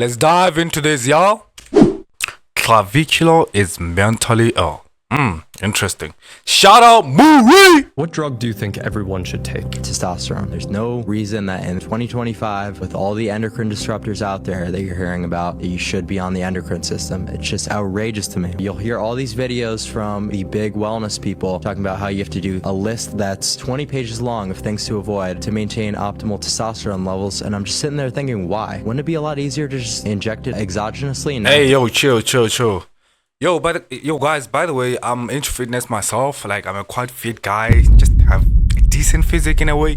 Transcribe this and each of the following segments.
Let's dive into this, y'all. Clavicular is mentally ill. Interesting. Shout out Movie! What drug do you think everyone should take? Testosterone. There's no reason that in 2025, with all the endocrine disruptors out there that you're hearing about, that you should be on the endocrine system. It's just outrageous to me. You'll hear all these videos from the big wellness people talking about how you have to do a list that's 20 pages long of things to avoid to maintain optimal testosterone levels, and I'm just sitting there thinking, why? Wouldn't it be a lot easier to just inject it exogenously? And hey, yo, chill. Yo, guys, by the way, I'm into fitness myself. Like, I'm a quite fit guy, just have a decent physique in a way.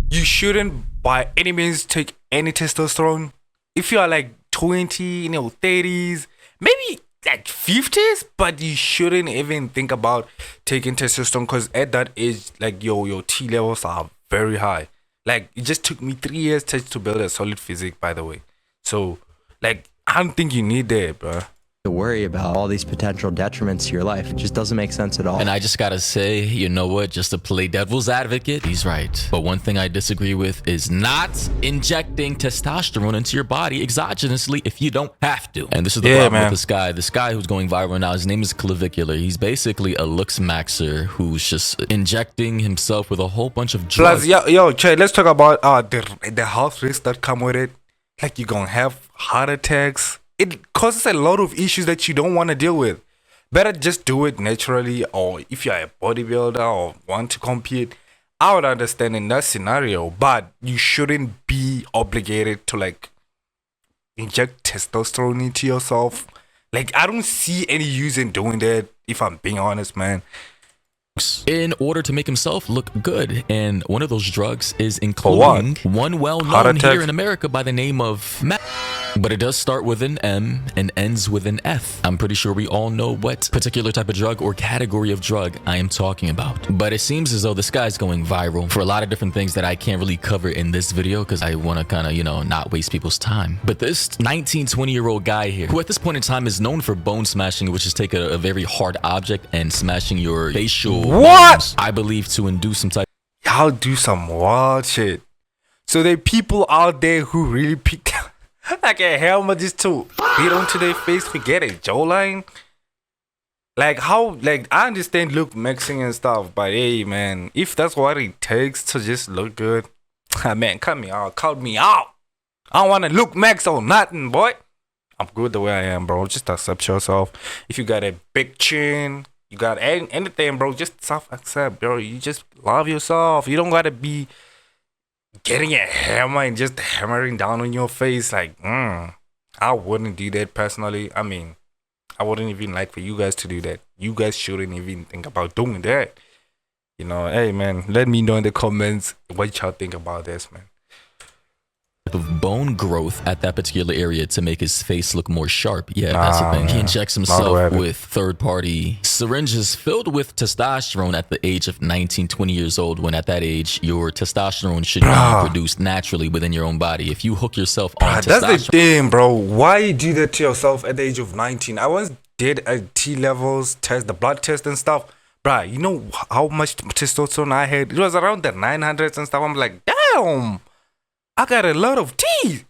You shouldn't by any means take any testosterone. If you are like 20, 30s, maybe like 50s, but you shouldn't even think about taking testosterone because at that age, like, your T levels are very high. Like, it just took me 3 years to build a solid physique, by the way. So, like, I don't think you need that, bro. To worry about all these potential detriments to your life. It just doesn't make sense at all. And I just gotta say, you know what, just to play devil's advocate, he's right. But one thing I disagree with is not injecting testosterone into your body exogenously if you don't have to. And this is the problem with this guy who's going viral now. His name is Clavicular. He's basically a looksmaxer who's just injecting himself with a whole bunch of drugs. Plus, yo, Che, let's talk about the health risks that come with it. Like, you're gonna have heart attacks. It causes a lot of issues that you don't want to deal with. Better just do it naturally, or if you're a bodybuilder or want to compete, I would understand in that scenario, but you shouldn't be obligated to like inject testosterone into yourself. Like, I don't see any use in doing that, if I'm being honest, man. In order to make himself look good, and one of those drugs is including one well-known here in America by the name of but it does start with an M and ends with an F. I'm pretty sure we all know what particular type of drug or category of drug I am talking about. But it seems as though this guy's going viral for a lot of different things that I can't really cover in this video because I want to kind of, not waste people's time. But this 20-year-old guy here, who at this point in time is known for bone smashing, which is take a very hard object and smashing your facial bones, I believe, to induce some type. Y'all do some wild shit. So there are people out there who really picked like a helmet just to beat onto their face, forget it, jawline. Like, how, like, I understand looksmaxing and stuff, but hey, man, if that's what it takes to just look good, man, cut me out. I don't want to look max or nothing, boy. I'm good the way I am, bro. Just accept yourself. If you got a big chin, you got anything, bro, just self-accept, bro. You just love yourself. You don't gotta be getting a hammer and just hammering down on your face. Like, I wouldn't do that personally. I mean, I wouldn't even like for you guys to do that. You guys shouldn't even think about doing that. Hey, man, let me know in the comments what y'all think about this, man. Of bone growth at that particular area to make his face look more sharp. Yeah, that's the thing. He injects himself with third-party syringes filled with testosterone at the age of 19, 20 years old, when at that age, your testosterone should be produced naturally within your own body. If you hook yourself on testosterone... That's the thing, bro. Why you do that to yourself at the age of 19? I once did a T levels test, the blood test and stuff. Bruh, you know how much testosterone I had? It was around the 900s and stuff. I'm like, damn! I got a lot of teeth.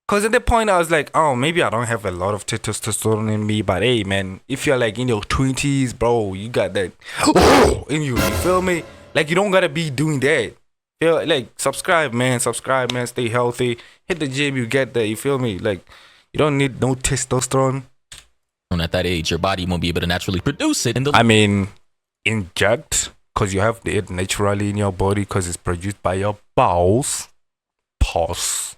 Because at that point, I was like, oh, maybe I don't have a lot of testosterone in me. But hey, man, if you're like in your 20s, bro, you got that in you. You feel me? Like, you don't got to be doing that. Like, subscribe, man. Stay healthy. Hit the gym, you get that. You feel me? Like, you don't need no testosterone. At that age, your body won't be able to naturally produce it. I mean, inject. Because you have it naturally in your body because it's produced by your bowels. Pause.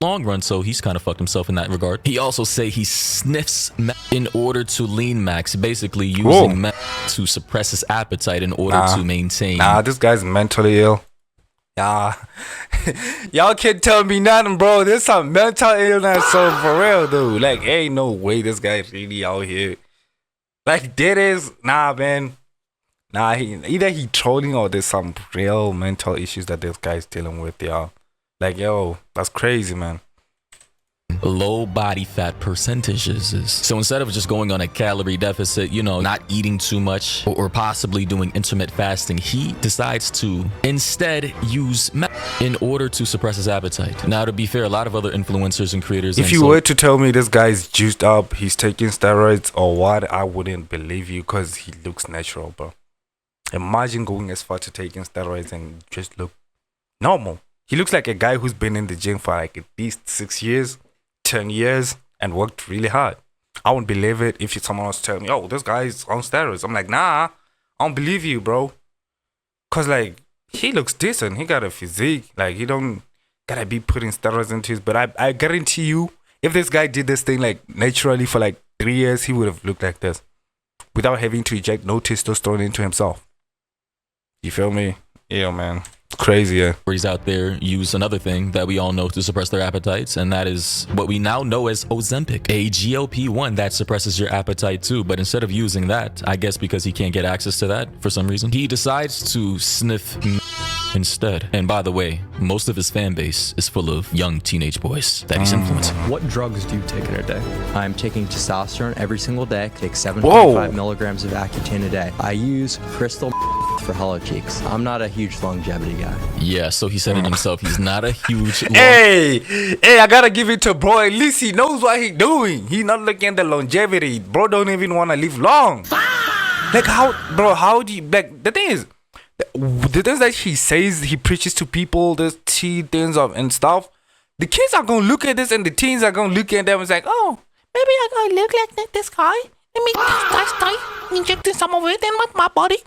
Long run, so he's kind of fucked himself in that regard. He also say he sniffs in order to lean max, basically using to suppress his appetite in order to maintain. This guy's mentally ill. Y'all can't tell me nothing, bro. There's some mental illness, so for real, dude. Like, ain't no way this guy's really out here. Like, that is, man. Either he trolling or there's some real mental issues that this guy's dealing with, y'all. Like, yo, that's crazy, man. low body fat percentages. So instead of just going on a calorie deficit, you know, not eating too much or possibly doing intermittent fasting, he decides to instead use in order to suppress his appetite. Now, to be fair, a lot of other influencers and creators. If you were to tell me this guy's juiced up, he's taking steroids or what, I wouldn't believe you because he looks natural, bro. Imagine going as far to taking steroids and just look normal. He looks like a guy who's been in the gym for like at least 6 years, 10 years, and worked really hard. I wouldn't believe it if someone was telling me, oh, this guy's on steroids. I'm like, nah, I don't believe you, bro. Because, like, he looks decent. He got a physique. Like, he don't gotta be putting steroids into his. But I guarantee you, if this guy did this thing, like, naturally for, like, 3 years, he would have looked like this. Without having to inject no testosterone into himself. You feel me? Yeah, man. Crazy, yeah. Out there use another thing that we all know to suppress their appetites, and that is what we now know as Ozempic, a GLP-1 that suppresses your appetite too. But instead of using that, I guess because he can't get access to that for some reason, he decides to sniff instead. And by the way, most of his fan base is full of young teenage boys that he's influencing. What drugs do you take in a day? I'm taking testosterone every single day. I take 7.5 milligrams of Accutane a day. I use crystal for hollow cheeks. I'm not a huge longevity guy. Yeah, so he said it himself. He's not a huge. Hey, I gotta give it to bro. At least he knows what he's doing. He's not looking at the longevity. Bro don't even want to live long. Like how do you, like, the thing is, the things that he says, he preaches to people, the things of and stuff. The kids are gonna look at this, and the teens are gonna look at them and say, "Oh, maybe I gotta look like this guy. Let me start injecting some of it in my body."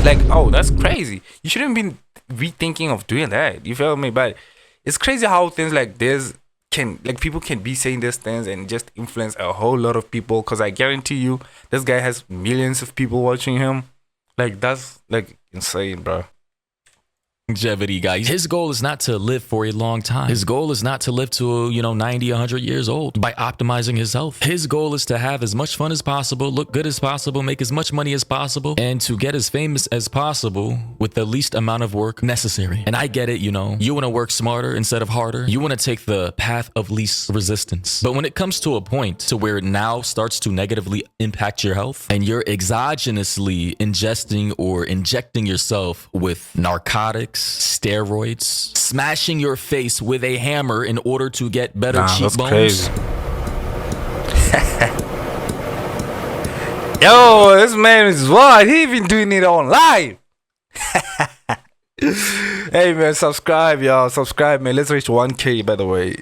Like, oh, that's crazy. You shouldn't be rethinking of doing that. You feel me? But it's crazy how things like this can, like, people can be saying these things and just influence a whole lot of people. Because I guarantee you, this guy has millions of people watching him. Like, that's like insane, bro. Longevity guy. His goal is not to live for a long time. His goal is not to live to, 90, 100 years old by optimizing his health. His goal is to have as much fun as possible, look good as possible, make as much money as possible, and to get as famous as possible with the least amount of work necessary. And I get it, you want to work smarter instead of harder. You want to take the path of least resistance. But when it comes to a point to where it now starts to negatively impact your health and you're exogenously ingesting or injecting yourself with narcotics, steroids, smashing your face with a hammer in order to get better cheekbones. Yo, this man is what? He even doing it on live. Hey man, subscribe, y'all. Subscribe, man. Let's reach 1K, by the way.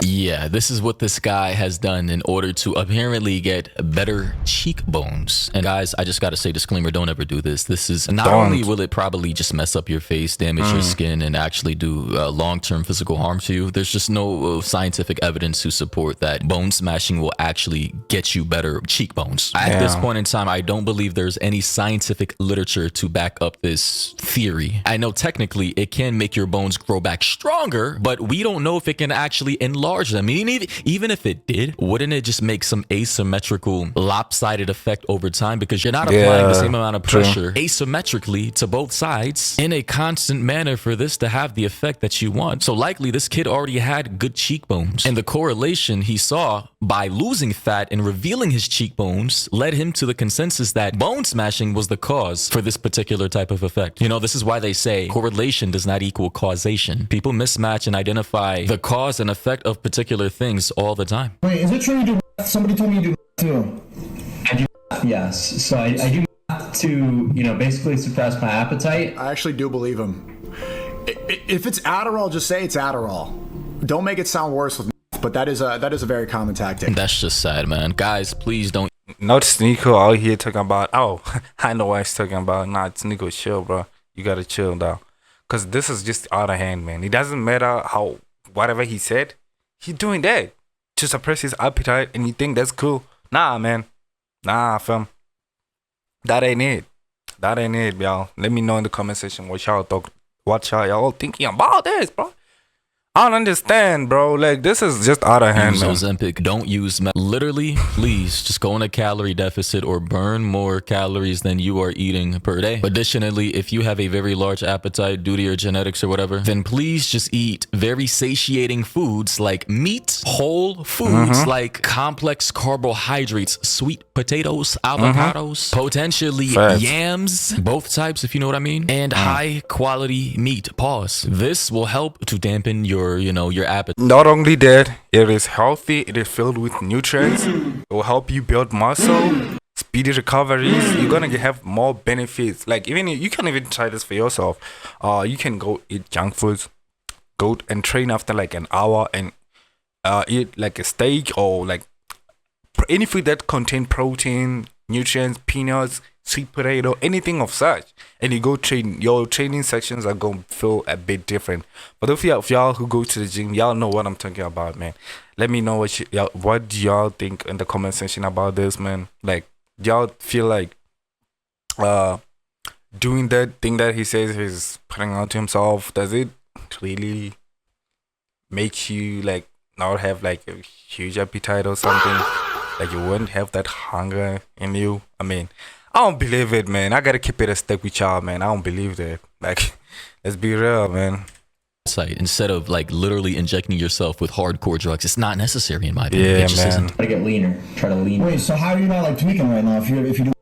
Yeah, this is what this guy has done in order to apparently get better cheekbones. And guys, I just got to say, disclaimer, don't ever do this. This is not only will it probably just mess up your face, damage your skin, and actually do long-term physical harm to you. There's just no scientific evidence to support that bone smashing will actually get you better cheekbones. At this point in time, I don't believe there's any scientific literature to back up this theory. I know technically it can make your bones grow back stronger, but we don't know if it can actually enlarge them. I mean, even if it did, wouldn't it just make some asymmetrical, lopsided effect over time? Because you're not applying the same amount of pressure asymmetrically to both sides in a constant manner for this to have the effect that you want. So likely this kid already had good cheekbones, and the correlation he saw by losing fat and revealing his cheekbones led him to the consensus that bone smashing was the cause for this particular type of effect. This is why they say correlation does not equal causation. People mismatch and identify the cause and effect of particular things all the time. Wait, is it true you do math? Somebody told me you do math too. I do math, yes. So I do math to, basically suppress my appetite. I actually do believe him. If it's Adderall, just say it's Adderall. Don't make it sound worse with math, but that is a very common tactic. That's just sad, man. Guys, please don't. Not Sneeko out here talking about, oh, I know what he's talking about. Nah, Sneeko, chill, bro. You gotta chill now. Because this is just out of hand, man. It doesn't matter how, whatever he said, he's doing that to suppress his appetite, and you think that's cool. Nah, man. Nah, fam. That ain't it. That ain't it, y'all. Let me know in the comment section what y'all y'all thinking about this, bro. I don't understand, bro. Like, this is just out of hand, Use man. Ozempic. Don't use literally. Please just go on a calorie deficit or burn more calories than you are eating per day. Additionally, if you have a very large appetite due to your genetics or whatever, then please just eat very satiating foods like meat, whole foods like complex carbohydrates, sweet potatoes, avocados, potentially yams, both types, if you know what I mean, and high quality meat. Pause. This will help to dampen your appetite. Not only that, it is healthy, it is filled with nutrients. It will help you build muscle, speedy recoveries. You're gonna have more benefits. Like, even you can even try this for yourself. You can go eat junk foods, go and train after like an hour, and eat like a steak or like any food that contain protein, nutrients, peanuts, sweet potato, anything of such, and you go train. Your training sections are gonna feel a bit different. But if y'all who go to the gym, y'all know what I'm talking about, man. Let me know what do y'all think in the comment section about this, man. Like, y'all feel like doing that thing that he says he's putting out to himself, does it really make you like not have like a huge appetite or something? Like, you wouldn't have that hunger in you? I mean, I don't believe it, man. I gotta keep it a step with y'all, man. I don't believe that. Like, let's be real, man. Instead of like literally injecting yourself with hardcore drugs. It's not necessary in my opinion. Yeah, it just man. isn't. Try to get leaner. Try to lean. Wait, so how are you not like tweaking right now if you do?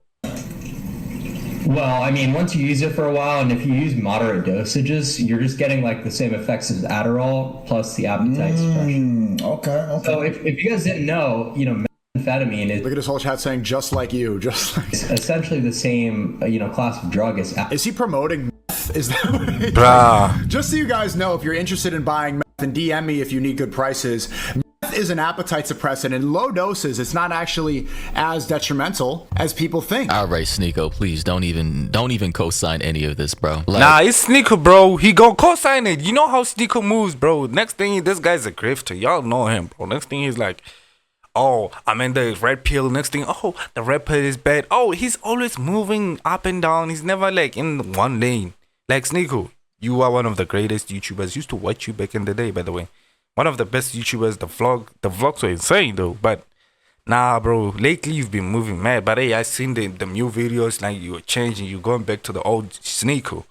Well, I mean, once you use it for a while, and if you use moderate dosages, you're just getting like the same effects as Adderall plus the appetite suppression. Okay. So if you guys didn't know, methamphetamine is Look at his whole chat saying just like you, just like. essentially the same, class of drug as. Is he promoting meth? Is that what he- Bruh. Just so you guys know, if you're interested in buying meth, then DM me if you need good prices. Meth is an appetite suppressant. In low doses, it's not actually as detrimental as people think. All right, Sneeko, please don't even co-sign any of this, bro. Like, Nah, it's Sneeko, bro. He gon' co-sign it. You know how Sneeko moves, bro. Next thing, this guy's a grifter. Y'all know him, bro. Next thing, he's like, oh, I'm in the red pill. Next thing, oh, the red pill is bad. Oh, he's always moving up and down. He's never like in one lane. Like, Sneeko, you are one of the greatest YouTubers. Used to watch you back in the day, by the way. One of the best YouTubers. The vlogs were insane though. But nah, bro, lately you've been moving mad. But hey, I seen the new videos, like you were changing, you going back to the old Sneeko.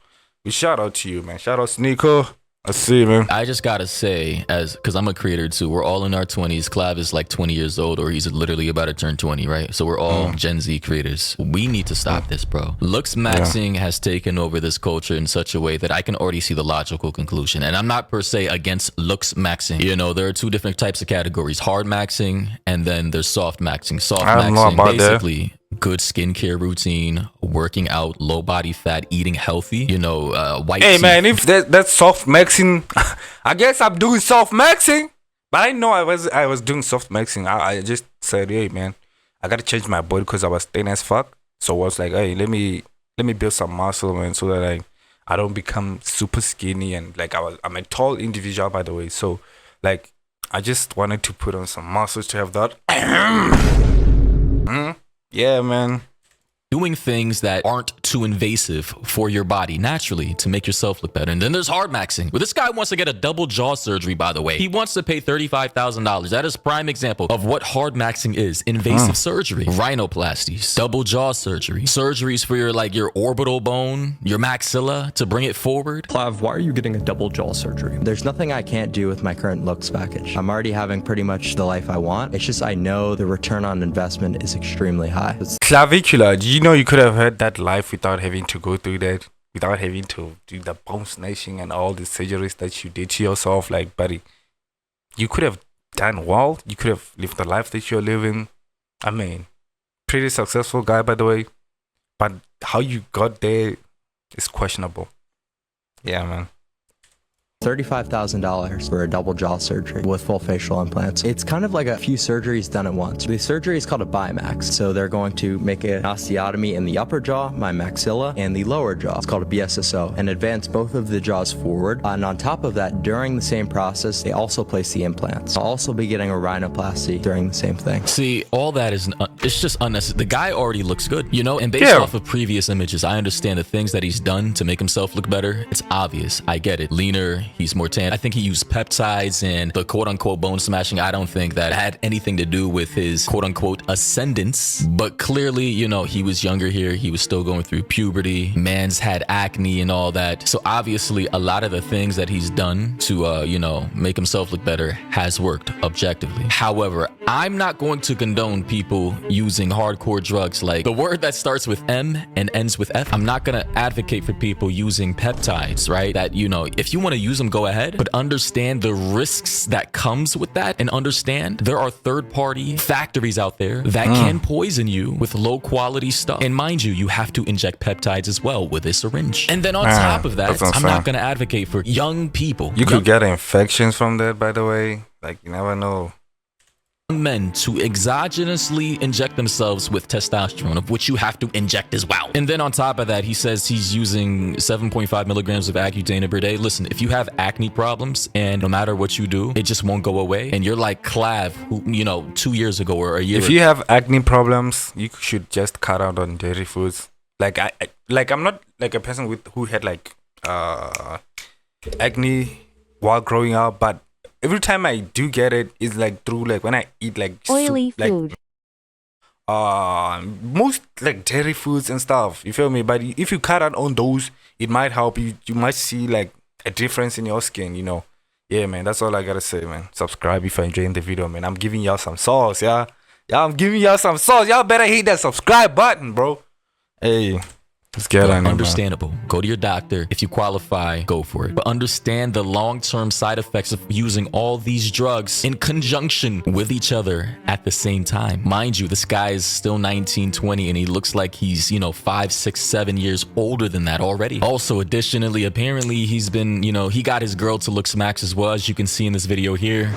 We shout out to you, man. Shout out Sneeko. I see, man. I just gotta say, because I'm a creator too, we're all in our 20s. Clav is like 20 years old, or he's literally about to turn 20, right? So we're all Gen Z creators. We need to stop this, bro. Looksmaxing has taken over this culture in such a way that I can already see the logical conclusion. And I'm not per se against looksmaxing. There are two different types of categories: hard maxing, and then there's soft maxing. Soft I don't know maxing, about that. basically. Good skincare routine, working out, low body fat, eating healthy, white Hey, teeth. man, if that's soft maxing, I guess I'm doing soft maxing. But I know I was doing soft maxing. I just said, hey, man, I gotta change my body because I was thin as fuck. So I was like, hey, let me build some muscle, man, so that I don't become super skinny. And like I'm a tall individual, by the way. So like I just wanted to put on some muscles to have that. Yeah, man. Doing things that aren't too invasive for your body naturally to make yourself look better. And then there's hard maxing. Well, this guy wants to get a double jaw surgery, by the way. He wants to pay $35,000. That is prime example of what hard maxing is. Invasive surgery, rhinoplasties, double jaw surgery, surgeries for your orbital bone, your maxilla to bring it forward. Clav, why are you getting a double jaw surgery? There's nothing I can't do with my current looks package. I'm already having pretty much the life I want. It's just I know the return on investment is extremely high. Clavicular. Do you know you could have had that life without having to go through that? Without having to do the bone snatching and all the surgeries that you did to yourself? Like, buddy, you could have done well. You could have lived the life that you're living. I mean, pretty successful guy, by the way. But how you got there is questionable. Yeah, man. $35,000 for a double jaw surgery with full facial implants. It's kind of like a few surgeries done at once. The surgery is called a bimax. So they're going to make an osteotomy in the upper jaw, my maxilla, and the lower jaw. It's called a BSSO, and advance both of the jaws forward. And on top of that, during the same process, they also place the implants. I'll also be getting a rhinoplasty during the same thing. See, all that is, it's just unnecessary. The guy already looks good, and based off of previous images, I understand the things that he's done to make himself look better. It's obvious. I get it. Leaner, he's more tan. I think he used peptides and the quote-unquote bone smashing. I don't think that had anything to do with his quote-unquote ascendance, but clearly, you know, he was younger here. He was still going through puberty. Man's had acne and all that. So obviously a lot of the things that he's done to, you know, make himself look better has worked objectively. However, I'm not going to condone people using hardcore drugs like the word that starts with M and ends with F. I'm not going to advocate for people using peptides, right? That, you know, if you want to use them, go ahead, but understand the risks that comes with that, and understand there are third-party factories out there that can poison you with low-quality stuff. And mind you, you have to inject peptides as well with a syringe. And then on top of that, I'm not going to advocate for young people. You could get infections from that, by the way. Like, you never know. Men to exogenously inject themselves with testosterone, of which you have to inject as well. And then on top of that, he says he's using 7.5 milligrams of Accutane per day. Listen, if you have acne problems and no matter what you do, it just won't go away, and you're like Clav, who, you know, 2 years ago or a year ago. If you have acne problems, you should just cut out on dairy foods. Like I'm not like a person who had like acne while growing up, but every time I do get it, it's like through like when I eat like oily soup, food. Most like dairy foods and stuff. You feel me? But if you cut out on those, it might help you. You might see like a difference in your skin. You know? Yeah, man. That's all I gotta say, man. Subscribe if you're enjoying the video, man. I'm giving y'all some sauce, yeah. I'm giving y'all some sauce. Y'all better hit that subscribe button, bro. Hey. Let's get on it, understandable. Go to your doctor. If you qualify, go for it. But understand the long-term side effects of using all these drugs in conjunction with each other at the same time. Mind you, this guy is still 19, 20, and he looks like he's, you know, 5, 6, 7 years older than that already. Also, additionally, apparently he's been, you know, he got his girl to looksmax as well, as you can see in this video here.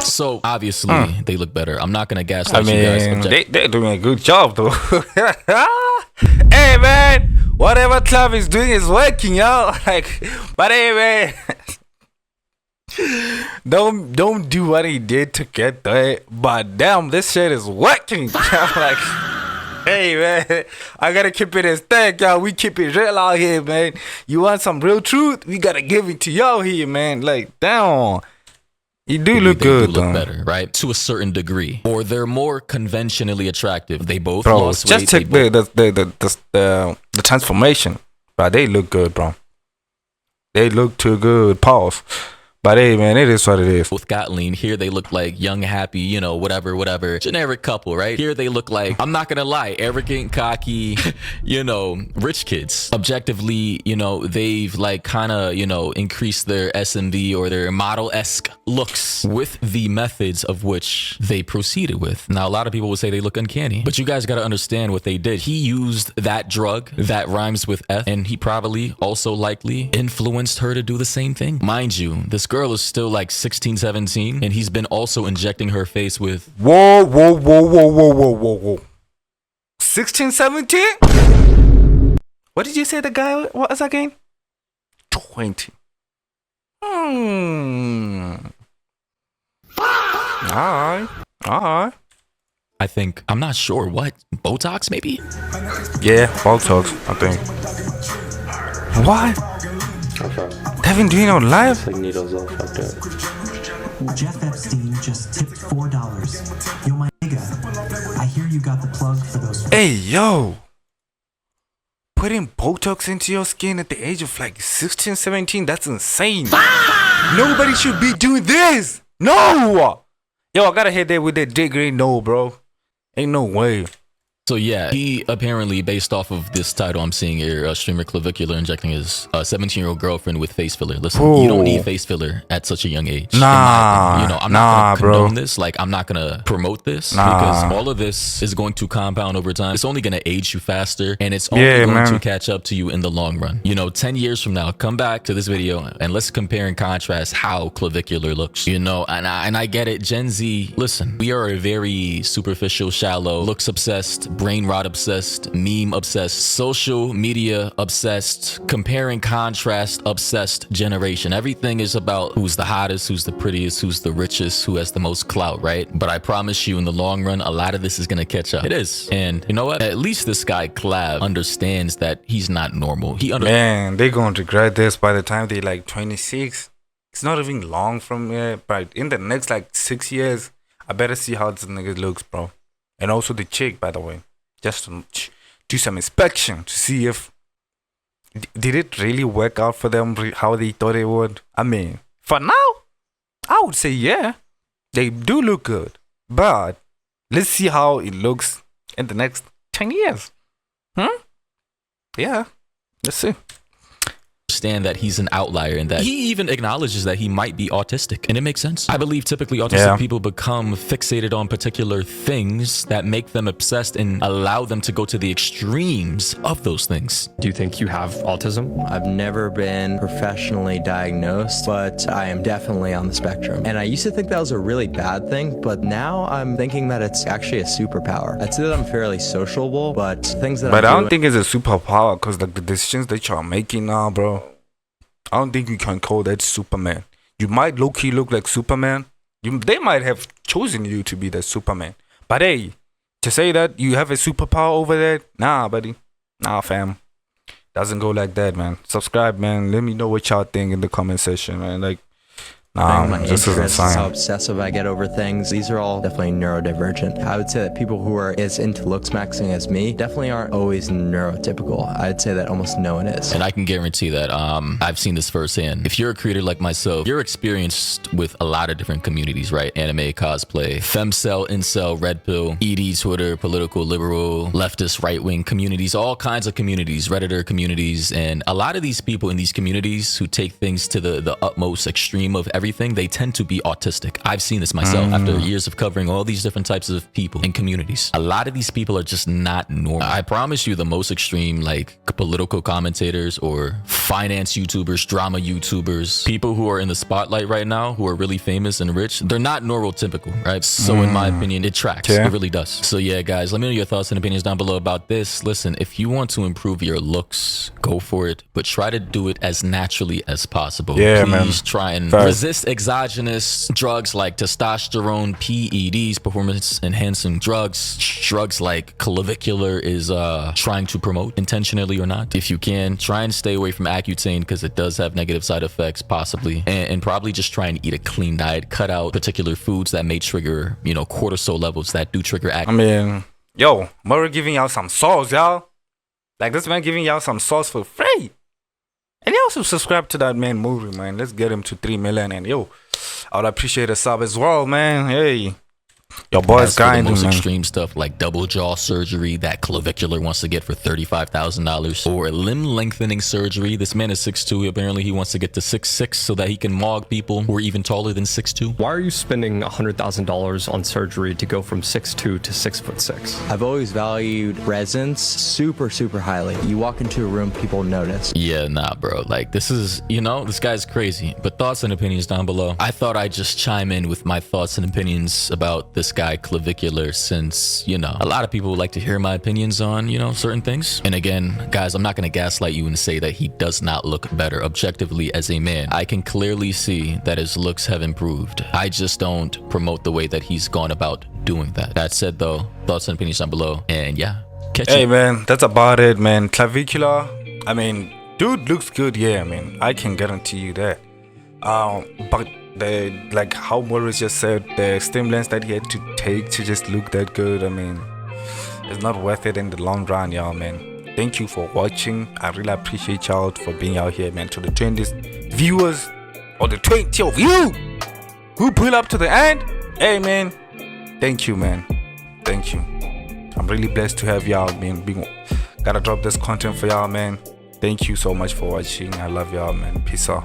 So obviously they look better. I'm not gonna gaslight you guys. They're doing a good job though. Hey man, whatever Clav is doing is working, y'all. Like, but hey man, don't do what he did to get there. But damn, this shit is working. Like, hey man, I gotta keep it as thick, y'all. We keep it real out here, man. You want some real truth? We gotta give it to y'all here, man. Like, damn. You do look good, look better, right? To a certain degree, or they're more conventionally attractive. They both bro, lost weight. Just take the transformation, but they look good, bro. They look too good. Pause. But hey, man, it is what it is. Both got lean. Here they look like young, happy, you know, whatever. Generic couple, right? Here they look like, I'm not gonna lie, arrogant, cocky, you know, rich kids. Objectively, you know, they've like kind of, you know, increased their SMV or their model-esque looks with the methods of which they proceeded with. Now, a lot of people will say they look uncanny, but you guys got to understand what they did. He used that drug that rhymes with F, and he probably also likely influenced her to do the same thing. Mind you, this girl is still like 16, 17, and he's been also injecting her face with whoa 16, 17? What did you say the guy was again? 20. Alright. I think, I'm not sure what, Botox maybe? Yeah, Botox, I think. What? Devin, do you know live? Like needles all fucked up. Jeff Epstein just tipped $4. Yo, my nigga, I hear you got the plug for those. Hey, yo. Putting Botox into your skin at the age of like 16, 17, that's insane. Nobody should be doing this. No. Yo, I gotta hit that with that degree. No, bro. Ain't no way. So yeah, he apparently, based off of this title I'm seeing here, streamer Clavicular injecting his 17-year-old girlfriend with face filler. Listen, you don't need face filler at such a young age. Nah, you know, I'm not gonna condone this. Like, I'm not gonna promote this because all of this is going to compound over time. It's only gonna age you faster, and it's only going to catch up to you in the long run. You know, 10 years from now, come back to this video and let's compare and contrast how Clavicular looks. You know, and I get it, Gen Z. Listen, we are a very superficial, shallow, looks obsessed brain rot obsessed, meme obsessed, social media obsessed, comparing contrast obsessed generation. Everything is about who's the hottest, who's the prettiest, who's the richest, who has the most clout, right? But I promise you, in the long run, a lot of this is gonna catch up. It is. And you know what? At least this guy Clav understands that he's not normal. Man, they're gonna regret this by the time they're like 26. It's not even long from here, but in the next like 6 years, I better see how this nigga looks, bro. And also the chick, by the way, just to do some inspection to see if did it really work out for them how they thought it would. I mean, for now, I would say yeah, they do look good, but let's see how it looks in the next 10 years. Yeah, let's see. Understand that he's an outlier and that he even acknowledges that he might be autistic, and it makes sense. I believe typically autistic people become fixated on particular things that make them obsessed and allow them to go to the extremes of those things. Do you think you have autism? I've never been professionally diagnosed, but I am definitely on the spectrum. And I used to think that was a really bad thing, but now I'm thinking that it's actually a superpower. I'd say that I'm fairly sociable, but things that I don't think it's a superpower because like the decisions that you're making now, bro. I don't think you can call that Superman. You might low-key look like Superman. They might have chosen you to be the Superman. But hey, to say that you have a superpower over there, nah, buddy. Nah, fam. Doesn't go like that, man. Subscribe, man. Let me know what y'all think in the comment section, man. Like, my interests, how obsessive I get over things. These are all definitely neurodivergent. I would say that people who are as into looksmaxing as me definitely aren't always neurotypical. I'd say that almost no one is. And I can guarantee that I've seen this firsthand. If you're a creator like myself, you're experienced with a lot of different communities, right? Anime, cosplay, femcel, incel, red pill, ED, Twitter, political, liberal, leftist, right-wing communities, all kinds of communities, Redditor communities. And a lot of these people in these communities who take things to the utmost extreme of everything, they tend to be autistic. I've seen this myself after years of covering all these different types of people in communities. A lot of these people are just not normal. I promise you, the most extreme, like political commentators or finance YouTubers, drama YouTubers, people who are in the spotlight right now, who are really famous and rich, they're not neurotypical, right? So in my opinion, it tracks. It really does. So yeah, guys, let me know your thoughts and opinions down below about this. Listen, if you want to improve your looks, go for it, but try to do it as naturally as possible. Please try and resist exogenous drugs like testosterone, PEDs, performance enhancing drugs like Clavicular is trying to promote, intentionally or not. If you can, try and stay away from Accutane because it does have negative side effects possibly, and probably just try and eat a clean diet. Cut out particular foods that may trigger, you know, cortisol levels that do trigger acne. I mean, yo, Murray giving y'all some sauce, y'all. Like this man giving y'all some sauce for free. And you also subscribe to that man movie, man. Let's get him to 3 million. And yo, I would appreciate a sub as well, man. Hey, your boy's kind, man. Most man. Extreme stuff like double jaw surgery that Clavicular wants to get for $35,000, or limb lengthening surgery. This man is 6'2". Apparently, he wants to get to 6'6" so that he can mog people who are even taller than 6'2". Why are you spending $100,000 on surgery to go from 6'2" to 6'6"? I've always valued presence super highly. You walk into a room, people notice. Yeah, nah, bro. Like, this is, you know, this guy's crazy. But thoughts and opinions down below. I thought I'd just chime in with my thoughts and opinions about this guy Clavicular, since, you know, a lot of people would like to hear my opinions on, you know, certain things. And again, guys, I'm not going to gaslight you and say that he does not look better objectively as a man. I can clearly see that his looks have improved. I just don't promote the way that he's gone about doing that. That said, though, thoughts and opinions down below. And yeah, catch you. Hey, man, that's about it, man. Clavicular, I mean, dude looks good. Yeah, I mean, I can guarantee you that. But like how Morris just said, the stimulants that he had to take to just look that good, I mean, it's not worth it in the long run, y'all, man. Thank you for watching. I really appreciate y'all for being out here, man. To the 20 viewers, or the 20 of you who pull up to the end, hey, man, thank you, man. Thank you. I'm really blessed to have y'all, man. Gotta drop this content for y'all, man. Thank you so much for watching. I love y'all, man. Peace out.